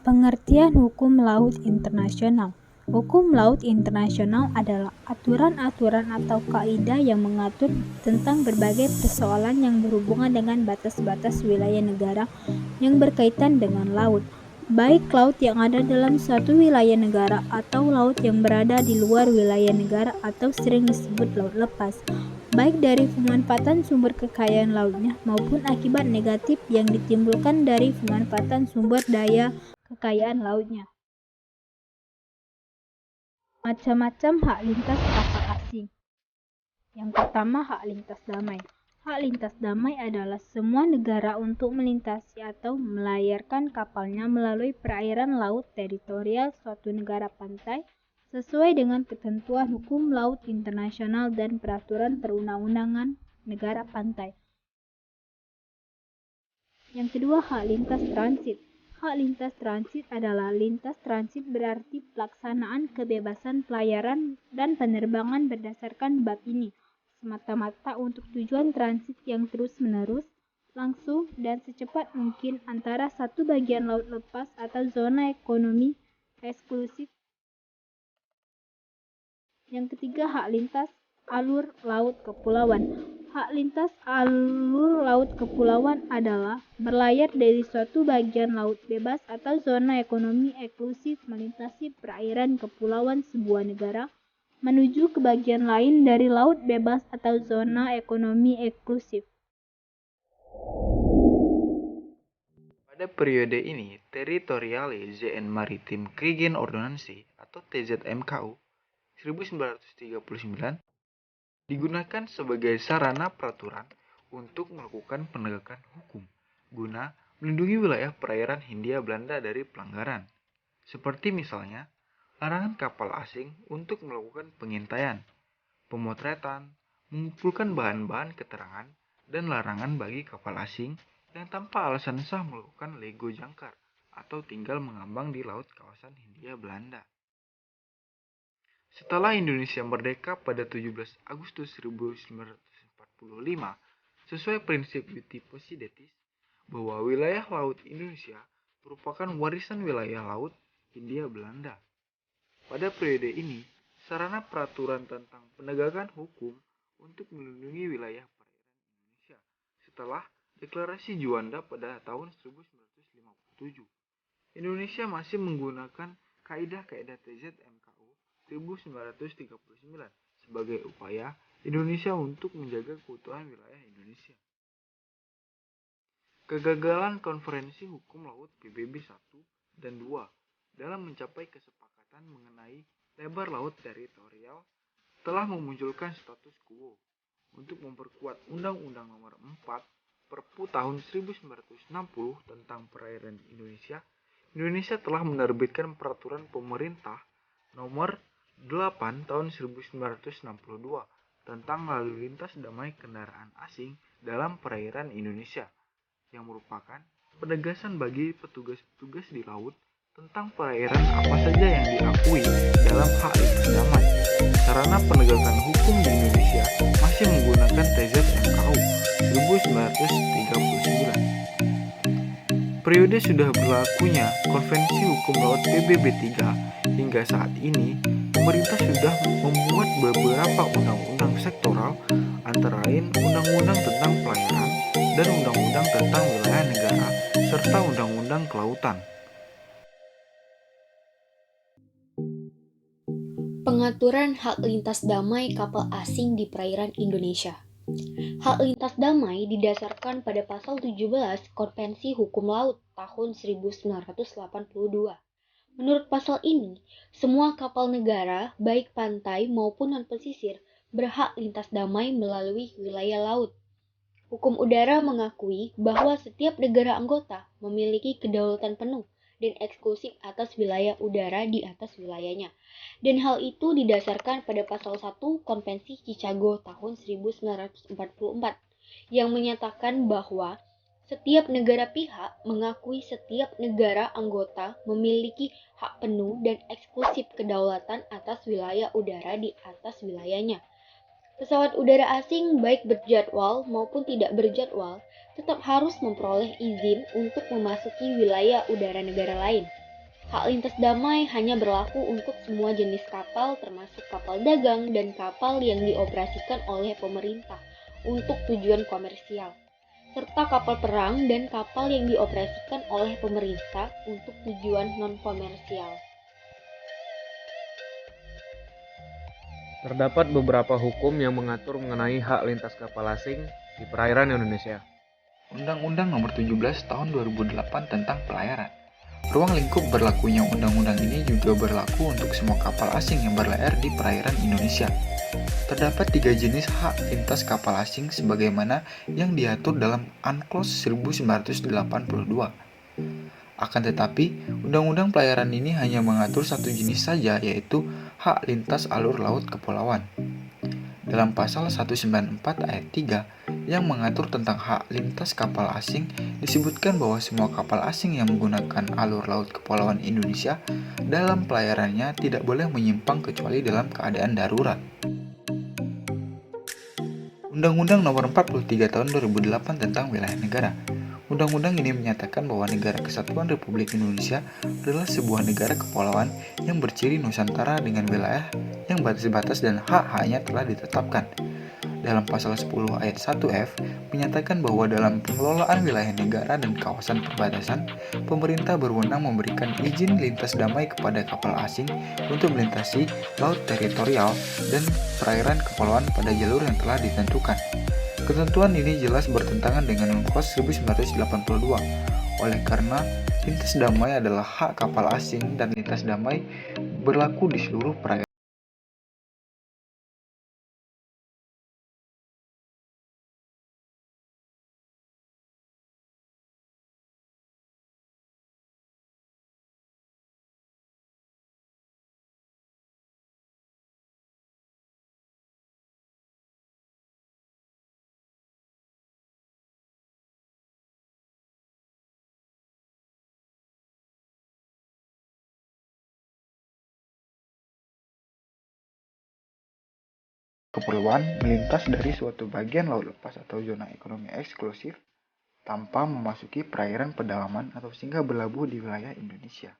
Pengertian hukum laut internasional. Hukum laut internasional adalah aturan-aturan atau kaidah yang mengatur tentang berbagai persoalan yang berhubungan dengan batas-batas wilayah negara yang berkaitan dengan laut, baik laut yang ada dalam suatu wilayah negara atau laut yang berada di luar wilayah negara atau sering disebut laut lepas, baik dari pemanfaatan sumber kekayaan lautnya maupun akibat negatif yang ditimbulkan dari pemanfaatan sumber daya kekayaan lautnya. Macam-macam hak lintas kapal asing. Yang pertama, hak lintas damai. Hak lintas damai adalah semua negara untuk melintasi atau melayarkan kapalnya melalui perairan laut teritorial suatu negara pantai sesuai dengan ketentuan hukum laut internasional dan peraturan perundang-undangan negara pantai. Yang kedua, hak lintas transit. Hak lintas transit adalah lintas transit berarti pelaksanaan kebebasan pelayaran dan penerbangan berdasarkan bab ini semata-mata untuk tujuan transit yang terus-menerus, langsung, dan secepat mungkin antara satu bagian laut lepas atau zona ekonomi eksklusif. Yang ketiga, hak lintas alur laut kepulauan. Hak lintas alur laut kepulauan adalah berlayar dari suatu bagian laut bebas atau zona ekonomi eksklusif melintasi perairan kepulauan sebuah negara menuju ke bagian lain dari laut bebas atau zona ekonomi eksklusif. Pada periode ini, Territoriale en Maritime Krigenordonnantie atau TZMKU 1939 digunakan sebagai sarana peraturan untuk melakukan penegakan hukum guna melindungi wilayah perairan Hindia Belanda dari pelanggaran, seperti misalnya larangan kapal asing untuk melakukan pengintaian, pemotretan, mengumpulkan bahan-bahan keterangan, dan larangan bagi kapal asing yang tanpa alasan sah melakukan lego jangkar atau tinggal mengambang di laut kawasan Hindia Belanda. Setelah Indonesia merdeka pada 17 Agustus 1945, sesuai prinsip Iuti Posidetis, bahwa wilayah laut Indonesia merupakan warisan wilayah laut Hindia Belanda. Pada periode ini, sarana peraturan tentang penegakan hukum untuk melindungi wilayah perairan Indonesia setelah Deklarasi Juanda pada tahun 1957. Indonesia masih menggunakan kaidah-kaidah TZMKU 1939 sebagai upaya Indonesia untuk menjaga keutuhan wilayah Indonesia. Kegagalan Konferensi Hukum Laut PBB 1 dan 2 dalam mencapai kesepakatan mengenai lebar laut teritorial telah memunculkan status quo untuk memperkuat Undang-Undang Nomor 4 Perpu tahun 1960 tentang perairan Indonesia. Indonesia telah menerbitkan peraturan pemerintah nomor 8 tahun 1962 tentang lalu lintas damai kendaraan asing dalam perairan Indonesia yang merupakan penegasan bagi petugas-petugas di laut tentang perairan apa saja yang diakui dalam hak lintas damai. Sarana penegakan hukum di Indonesia masih menggunakan TZMKU 1939. Periode sudah berlakunya Konvensi Hukum Laut PBB 3 hingga saat ini, pemerintah sudah membuat beberapa undang-undang sektoral, antara lain Undang-Undang tentang Pelayaran dan Undang-Undang tentang Wilayah Negara serta Undang-Undang Kelautan. Pengaturan hak lintas damai kapal asing di perairan Indonesia. Hak lintas damai didasarkan pada pasal 17 Konvensi Hukum Laut tahun 1982. Menurut pasal ini, semua kapal negara, baik pantai maupun non-pesisir, berhak lintas damai melalui wilayah laut. Hukum udara mengakui bahwa setiap negara anggota memiliki kedaulatan penuh dan eksklusif atas wilayah udara di atas wilayahnya. Dan hal itu didasarkan pada pasal 1 Konvensi Chicago tahun 1944 yang menyatakan bahwa setiap negara pihak mengakui setiap negara anggota memiliki hak penuh dan eksklusif kedaulatan atas wilayah udara di atas wilayahnya. Pesawat udara asing baik berjadwal maupun tidak berjadwal tetap harus memperoleh izin untuk memasuki wilayah udara negara lain. Hak lintas damai hanya berlaku untuk semua jenis kapal termasuk kapal dagang dan kapal yang dioperasikan oleh pemerintah untuk tujuan komersial, serta kapal perang dan kapal yang dioperasikan oleh pemerintah untuk tujuan non-komersial. Terdapat beberapa hukum yang mengatur mengenai hak lintas kapal asing di perairan Indonesia. Undang-Undang Nomor 17 Tahun 2008 tentang Pelayaran. Ruang lingkup berlakunya undang-undang ini juga berlaku untuk semua kapal asing yang berlayar di perairan Indonesia. Terdapat 3 jenis hak lintas kapal asing sebagaimana yang diatur dalam UNCLOS 1982. Akan tetapi, Undang-Undang Pelayaran ini hanya mengatur satu jenis saja, yaitu hak lintas alur laut kepulauan. Dalam pasal 194 ayat 3 yang mengatur tentang hak lintas kapal asing, disebutkan bahwa semua kapal asing yang menggunakan alur laut kepulauan Indonesia dalam pelayarannya tidak boleh menyimpang kecuali dalam keadaan darurat. Undang-Undang Nomor 43 Tahun 2008 tentang Wilayah Negara. Undang-undang ini menyatakan bahwa Negara Kesatuan Republik Indonesia adalah sebuah negara kepulauan yang berciri Nusantara dengan wilayah yang batas-batas dan hak-haknya telah ditetapkan. Dalam pasal 10 ayat 1F menyatakan bahwa dalam pengelolaan wilayah negara dan kawasan perbatasan, pemerintah berwenang memberikan izin lintas damai kepada kapal asing untuk melintasi laut teritorial dan perairan kepulauan pada jalur yang telah ditentukan. Ketentuan ini jelas bertentangan dengan UNCLOS 1982. Oleh karena lintas damai adalah hak kapal asing dan lintas damai berlaku di seluruh perairan. Kepulauan melintas dari suatu bagian laut lepas atau zona ekonomi eksklusif tanpa memasuki perairan pedalaman atau singgah berlabuh di wilayah Indonesia.